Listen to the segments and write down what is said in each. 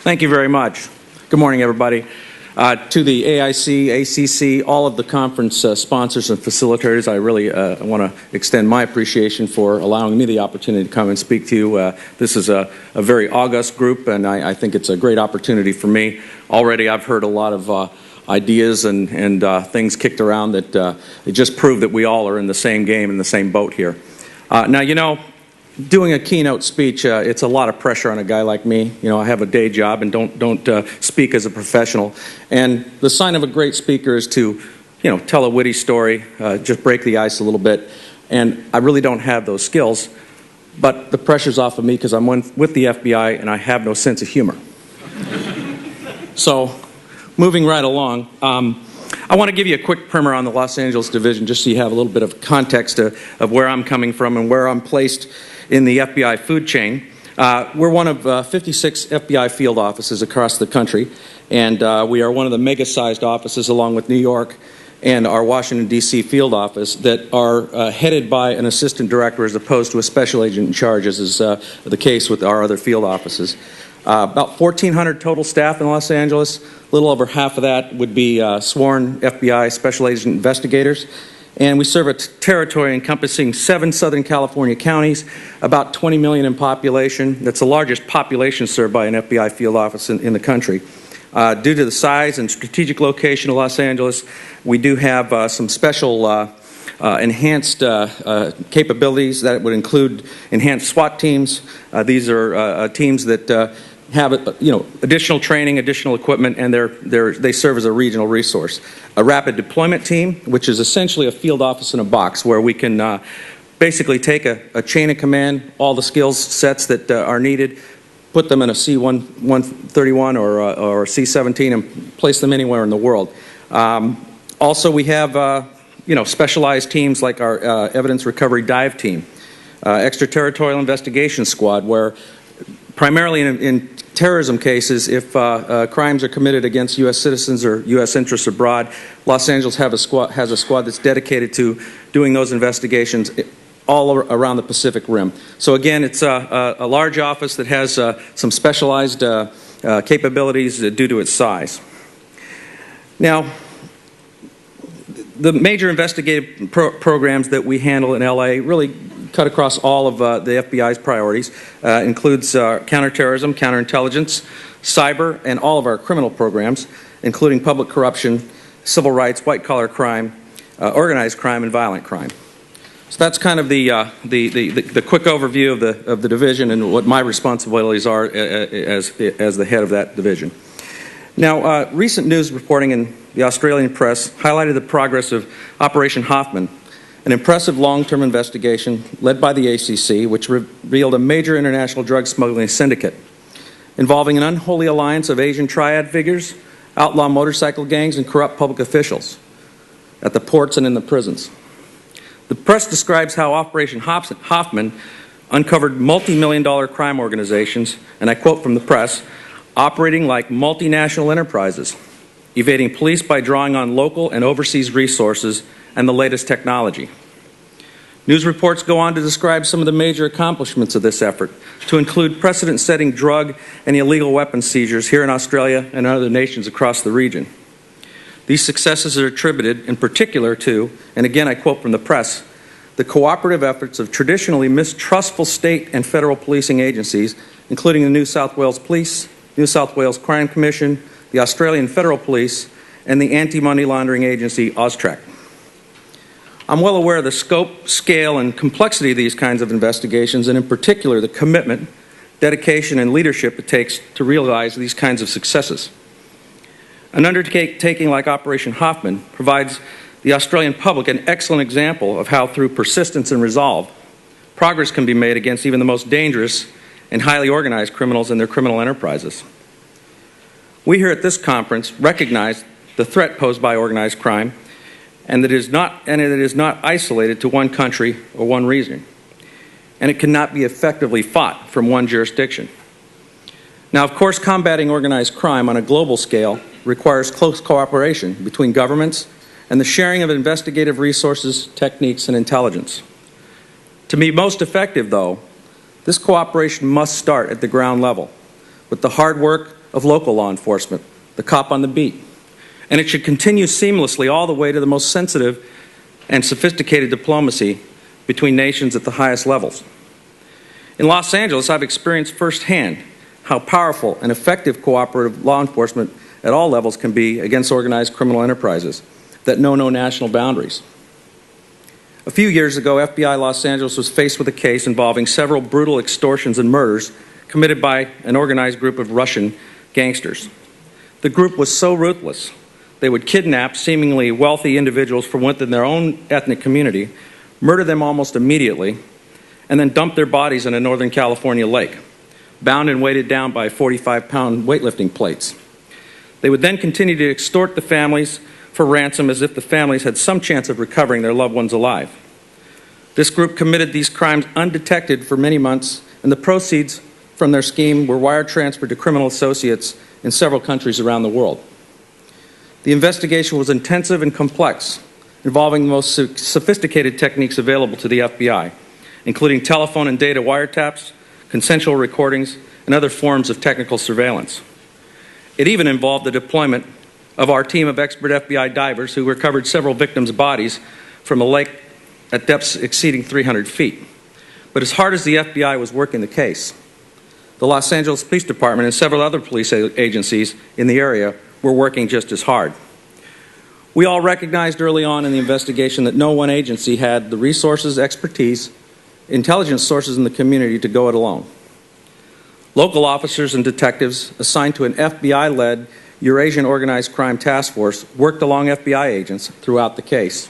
Thank you very much. Good morning, everybody. To the AIC, ACC, all of the conference sponsors and facilitators, I really want to extend my appreciation for allowing me the opportunity to come and speak to you. This is a very august group, and I think it's a great opportunity for me. Already I've heard a lot of ideas and things kicked around that it just prove that we all are in the same game, in the same boat here. Now, you know, doing a keynote speech, it's a lot of pressure on a guy like me. You know, I have a day job and don't speak as a professional. And the sign of a great speaker is to, you know, tell a witty story, just break the ice a little bit. And I really don't have those skills, but the pressure's off of me because I'm with the FBI and I have no sense of humor. So, moving right along, I want to give you a quick primer on the Los Angeles division just so you have a little bit of context of where I'm coming from and where I'm placed in the FBI food chain. We're one of 56 FBI field offices across the country, and we are one of the mega-sized offices along with New York and our Washington, D.C. field office that are headed by an assistant director as opposed to a special agent in charge, as is the case with our other field offices. About 1,400 total staff in Los Angeles. A little over half of that would be sworn FBI special agent investigators. And we serve a territory encompassing 7 Southern California counties, about 20 million in population. That's the largest population served by an FBI field office in the country. Due to the size and strategic location of Los Angeles, we do have some special enhanced capabilities that would include enhanced SWAT teams. These are teams that have additional training, additional equipment, and they serve as a regional resource. A rapid deployment team, which is essentially a field office in a box where we can basically take a chain of command, all the skills sets that are needed, put them in a C-131 or C-17 and place them anywhere in the world. Also, we have specialized teams like our evidence recovery dive team, extraterritorial investigation squad, where primarily in terrorism cases, if crimes are committed against U.S. citizens or U.S. interests abroad, Los Angeles has a squad that's dedicated to doing those investigations all around the Pacific Rim. So again, it's a large office that has some specialized capabilities due to its size. Now, the major investigative programs that we handle in L.A. really cut across all of the FBI's priorities. Includes counterterrorism, counterintelligence, cyber, and all of our criminal programs, including public corruption, civil rights, white-collar crime, organized crime, and violent crime. So that's kind of the quick overview of the division and what my responsibilities are as the head of that division. Now, recent news reporting in the Australian press highlighted the progress of Operation Hoffman, an impressive long-term investigation led by the ACC, which revealed a major international drug smuggling syndicate involving an unholy alliance of Asian triad figures, outlaw motorcycle gangs, and corrupt public officials at the ports and in the prisons. The press describes how Operation Hoffman uncovered multi-million-dollar crime organizations, and I quote from the press, operating like multinational enterprises, evading police by drawing on local and overseas resources and the latest technology. News reports go on to describe some of the major accomplishments of this effort, to include precedent-setting drug and illegal weapon seizures here in Australia and other nations across the region. These successes are attributed in particular to, and again I quote from the press, the cooperative efforts of traditionally mistrustful state and federal policing agencies, including the New South Wales Police, New South Wales Crime Commission, the Australian Federal Police, and the anti-money laundering agency AUSTRAC. I'm well aware of the scope, scale, and complexity of these kinds of investigations, and in particular the commitment, dedication, and leadership it takes to realize these kinds of successes. An undertaking like Operation Hoffman provides the Australian public an excellent example of how, through persistence and resolve, progress can be made against even the most dangerous and highly organized criminals and their criminal enterprises. We here at this conference recognize the threat posed by organized crime, and that it is not isolated to one country or one region, and it cannot be effectively fought from one jurisdiction. Now, of course, combating organized crime on a global scale requires close cooperation between governments and the sharing of investigative resources, techniques, and intelligence. To be most effective, though, this cooperation must start at the ground level, with the hard work of local law enforcement, the cop on the beat. And it should continue seamlessly all the way to the most sensitive and sophisticated diplomacy between nations at the highest levels. In Los Angeles, I've experienced firsthand how powerful and effective cooperative law enforcement at all levels can be against organized criminal enterprises that know no national boundaries. A few years ago, FBI Los Angeles was faced with a case involving several brutal extortions and murders committed by an organized group of Russian gangsters. The group was so ruthless, they would kidnap seemingly wealthy individuals from within their own ethnic community, murder them almost immediately, and then dump their bodies in a Northern California lake, bound and weighted down by 45-pound weightlifting plates. They would then continue to extort the families for ransom as if the families had some chance of recovering their loved ones alive. This group committed these crimes undetected for many months, and the proceeds from their scheme were wire transferred to criminal associates in several countries around the world. The investigation was intensive and complex, involving the most sophisticated techniques available to the FBI, including telephone and data wiretaps, consensual recordings, and other forms of technical surveillance. It even involved the deployment of our team of expert FBI divers who recovered several victims' bodies from a lake at depths exceeding 300 feet. But as hard as the FBI was working the case, the Los Angeles Police Department and several other police agencies in the area were working just as hard. We all recognized early on in the investigation that no one agency had the resources, expertise, intelligence sources in the community to go it alone. Local officers and detectives assigned to an FBI-led Eurasian Organized Crime Task Force worked along FBI agents throughout the case.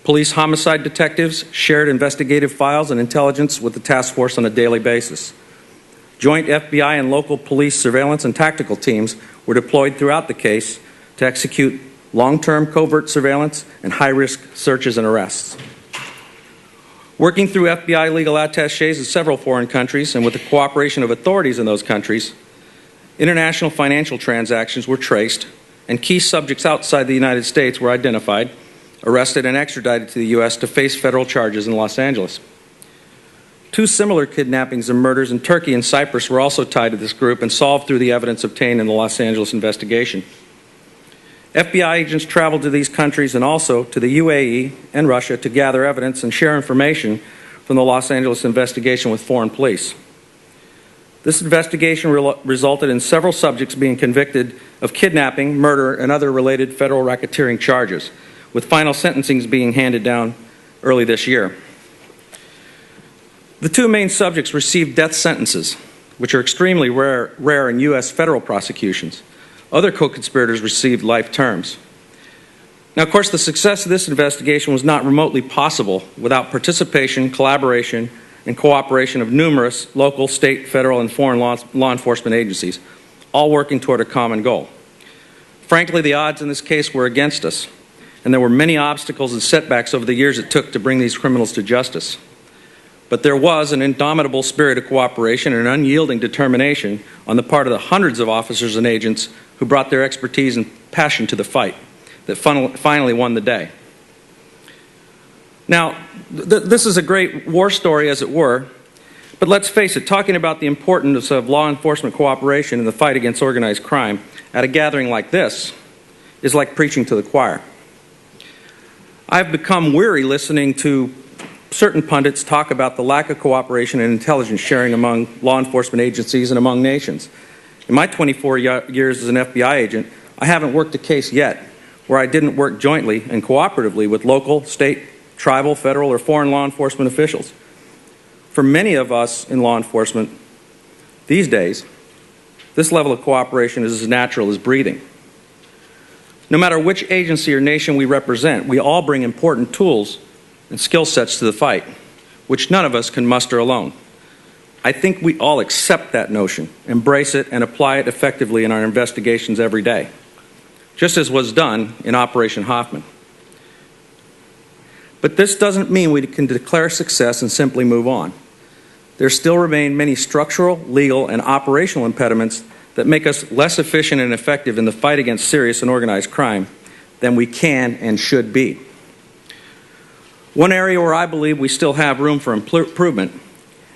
Police homicide detectives shared investigative files and intelligence with the task force on a daily basis. Joint FBI and local police surveillance and tactical teams were deployed throughout the case to execute long-term covert surveillance and high-risk searches and arrests. Working through FBI legal attachés in several foreign countries and with the cooperation of authorities in those countries, international financial transactions were traced, and key subjects outside the United States were identified, arrested, and extradited to the U.S. to face federal charges in Los Angeles. 2 similar kidnappings and murders in Turkey and Cyprus were also tied to this group and solved through the evidence obtained in the Los Angeles investigation. FBI agents traveled to these countries and also to the UAE and Russia to gather evidence and share information from the Los Angeles investigation with foreign police. This investigation resulted in several subjects being convicted of kidnapping, murder, and other related federal racketeering charges, with final sentencings being handed down early this year. The 2 main subjects received death sentences, which are extremely rare in U.S. federal prosecutions. Other co-conspirators received life terms. Now, of course, the success of this investigation was not remotely possible without participation, collaboration, and cooperation of numerous local, state, federal, and foreign law enforcement agencies, all working toward a common goal. Frankly, the odds in this case were against us, and there were many obstacles and setbacks over the years it took to bring these criminals to justice. But there was an indomitable spirit of cooperation and an unyielding determination on the part of the hundreds of officers and agents who brought their expertise and passion to the fight that finally won the day. Now, this is a great war story, as it were, but let's face it, talking about the importance of law enforcement cooperation in the fight against organized crime at a gathering like this is like preaching to the choir. I've become weary listening to certain pundits talk about the lack of cooperation and intelligence sharing among law enforcement agencies and among nations. In my 24 years as an FBI agent, I haven't worked a case yet where I didn't work jointly and cooperatively with local, state, tribal, federal, or foreign law enforcement officials. For many of us in law enforcement these days, this level of cooperation is as natural as breathing. No matter which agency or nation we represent, we all bring important tools and skill sets to the fight, which none of us can muster alone. I think we all accept that notion, embrace it, and apply it effectively in our investigations every day, just as was done in Operation Hoffman. But this doesn't mean we can declare success and simply move on. There still remain many structural, legal, and operational impediments that make us less efficient and effective in the fight against serious and organized crime than we can and should be. One area where I believe we still have room for improvement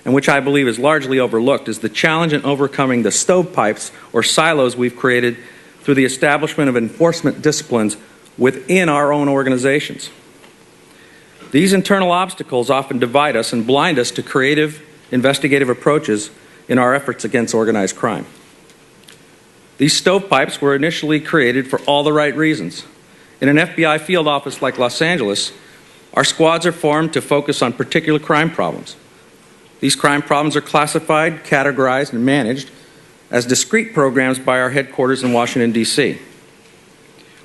and which I believe is largely overlooked, is the challenge in overcoming the stovepipes or silos we've created through the establishment of enforcement disciplines within our own organizations. These internal obstacles often divide us and blind us to creative, investigative approaches in our efforts against organized crime. These stovepipes were initially created for all the right reasons. In an FBI field office like Los Angeles, our squads are formed to focus on particular crime problems. These crime problems are classified, categorized, and managed as discrete programs by our headquarters in Washington, D.C.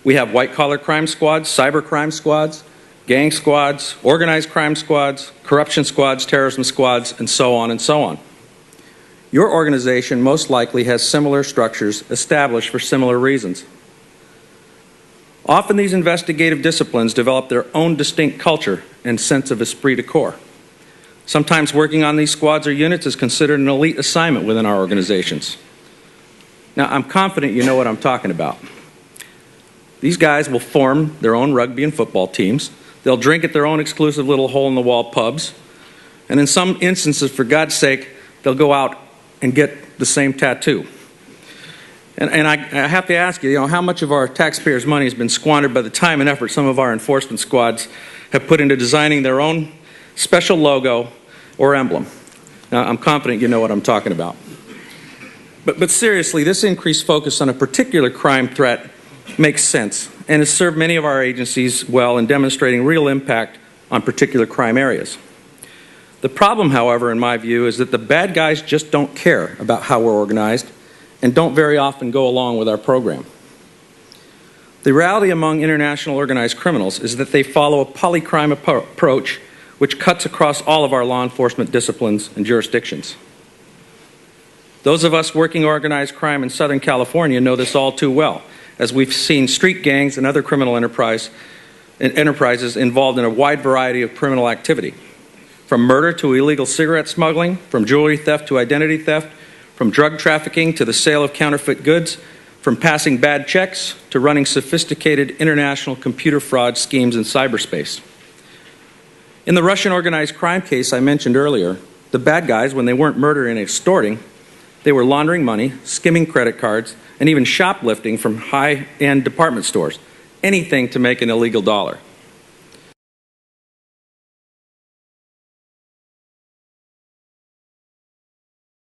We have white-collar crime squads, cyber crime squads, gang squads, organized crime squads, corruption squads, terrorism squads, and so on and so on. Your organization most likely has similar structures established for similar reasons. Often these investigative disciplines develop their own distinct culture and sense of esprit de corps. Sometimes working on these squads or units is considered an elite assignment within our organizations. Now, I'm confident you know what I'm talking about. These guys will form their own rugby and football teams. They'll drink at their own exclusive little hole-in-the-wall pubs. And in some instances, for God's sake, they'll go out and get the same tattoo. And I have to ask you, how much of our taxpayers' money has been squandered by the time and effort some of our enforcement squads have put into designing their own special logo or emblem? Now, I'm confident you know what I'm talking about. But seriously, this increased focus on a particular crime threat makes sense and has served many of our agencies well in demonstrating real impact on particular crime areas. The problem, however, in my view, is that the bad guys just don't care about how we're organized and don't very often go along with our program. The reality among international organized criminals is that they follow a polycrime approach which cuts across all of our law enforcement disciplines and jurisdictions. Those of us working organized crime in Southern California know this all too well, as we've seen street gangs and other criminal enterprises involved in a wide variety of criminal activity, from murder to illegal cigarette smuggling, from jewelry theft to identity theft, from drug trafficking to the sale of counterfeit goods, from passing bad checks to running sophisticated international computer fraud schemes in cyberspace. In the Russian organized crime case I mentioned earlier, the bad guys, when they weren't murdering and extorting, they were laundering money, skimming credit cards, and even shoplifting from high-end department stores, anything to make an illegal dollar.